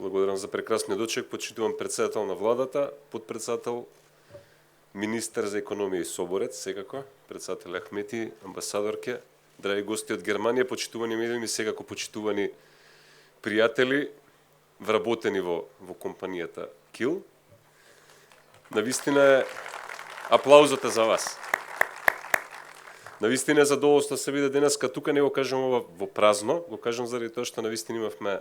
Благодарам за прекрасниот дочек, почитувам председател на владата, подпредседател, министер за економија и соборец, секако, председател Ахмети, амбасадорке, драги гости од Германија, почитувани медиуми, секако почитувани пријатели, вработени во компанијата КИЛ. Навистина е аплаузот е за вас. Навистина е задоволство се биде денеска тука, не го кажам ова во празно, го кажам заради тоа што навистина имавме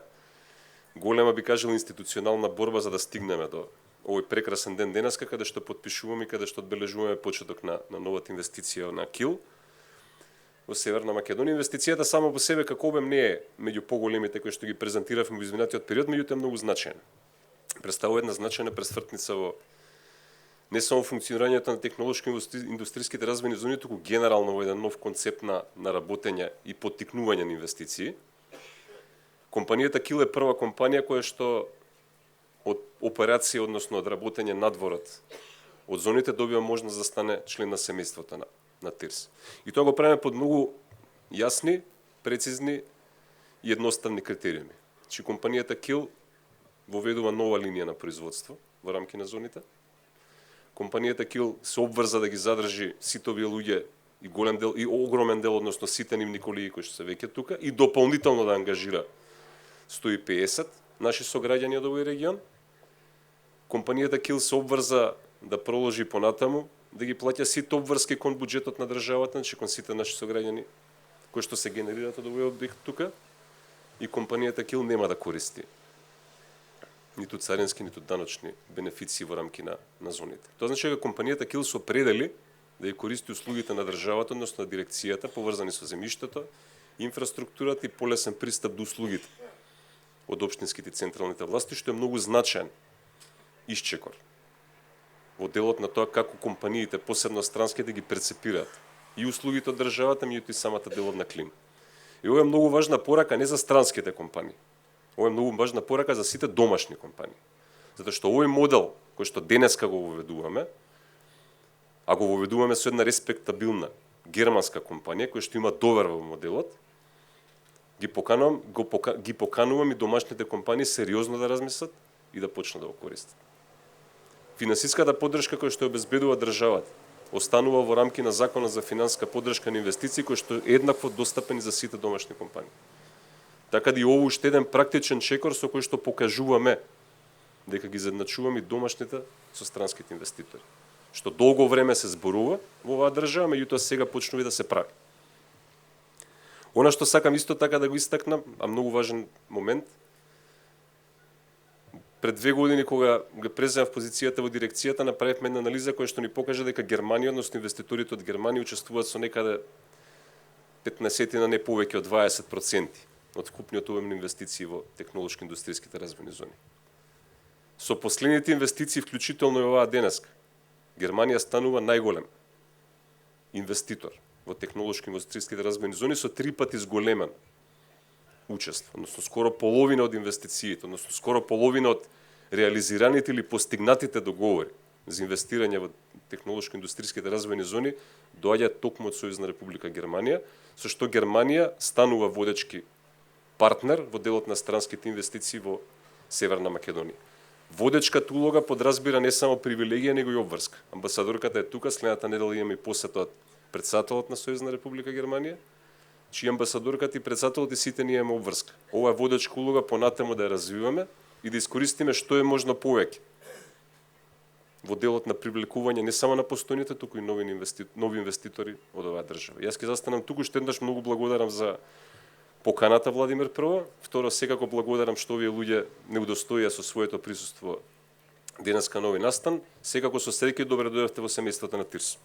голема, би кажал, институционална борба за да стигнеме до овој прекрасен ден денеска, каде што потпишуваме и каде што одбележуваме почеток на новата инвестиција на КИЛ во Северна Македонија. Инвестицијата само по себе како обем не е меѓу поголемите кои што ги презентиравме во изминатиот период, меѓутоа е многу значајна. Представува една значајна пресвртница во не само функционирањето на технолошко-индустриските развојни зони, туку генерално во еден нов концепт на работење и поттикнување на инвестиции. Компанијата КИЛ е прва компанија која што од операција, односно од работење надворот од зоните добива можност да стане член на семејството на ТИРС. И тоа го правиме под многу јасни, прецизни и едноставни критериуми. Че компанијата КИЛ воведува нова линија на производство во рамки на зоните. Компанијата КИЛ се обврза да ги задржи сите овие луѓе и голем дел и огромен дел, односно сите нивни колеги кои што се веќе тука, и дополнително да ангажира 150 наши сограѓани од овој регион. Компанијата КИЛ се обврза да проложи понатаму, да ги плаќа сите обврски кон буџетот на државата, значи кон сите наши сограѓани кои што се генерираат од овој објект тука, и компанијата КИЛ нема да користи ниту царински, ниту даночни бенефиции во рамки на зоните. Тоа значи дека компанијата КИЛ се определи да ја користи услугите на државата, односно на дирекцијата, поврзани со земјиштето, инфраструктурата и полесен пристап до услугите од општинските и централните власти, што е многу значаен исчекор во делот на тоа како компаниите, посебно странските, ги прецепираат и услугите од државата, меѓутоа и самата деловна клима. И ова е многу важна порака не за странските компании. Ова е многу важна порака за сите домашни компании. Затоа што овој модел кој што денеска го воведуваме, а го воведуваме со една респектабилна германска компанија која што има доверба во моделот, ги поканувам и домашните компании сериозно да размислат и да почнат да го користат. Финансиската поддршка која што обезбедува државата останува во рамки на Законот за финансиска поддршка на инвестиции, кој што е еднакво достапен и за сите домашни компании. Така да и ово уште еден практичен чекор со кој што покажуваме дека ги заедначуваме и домашните со странските инвеститори. Што долго време се зборува во оваа држава, меѓутоа сега почнува и да се прави. Она што сакам исто така да го истакнам, а многу важен момент, пред 2 години кога го преземав позицијата во дирекцијата, направивме една анализа која што ни покажа дека Германија, односно инвеститорите од Германија учествуваат со некаде 15 на не повеќе од 20% од вкупниот обем на инвестиции во технолошко-индустриските развојни зони. Со последните инвестиции, вклучително и оваа денеска, Германија станува најголем инвеститор во технолошко-индустриските развојни зони со 3 пати зголемен учество, односно скоро половина од инвестициите, односно скоро половина од реализираните или постигнатите договори за инвестирање во технолошко-индустриските развојни зони доаѓаат токму од Сојузна република Германија, со што Германија станува водечки партнер во делот на странските инвестиции во Северна Македонија. Водечката улога подразбира не само привилегија, него и обврска. Амбасадорката е тука, следната недела имаме и посета од председателот на Сојузна република Германија, чија амбасадорката и председателот и сите ние имаме обврска. Ова е водечка улога понатаму да ја развиваме и да искористиме што е можно повеќе во делот на привлекување не само на постојните, туку и нови инвеститори од оваа држава. Јас ќе застанам туку, што еднаш многу благодарам за поканата, Владимир, прво. Второ, секако благодарам што овие луѓе не удостоија со своето присуство денеска на овој настан. Секако со среќа и добре дојдовте во семејството на ТИРС.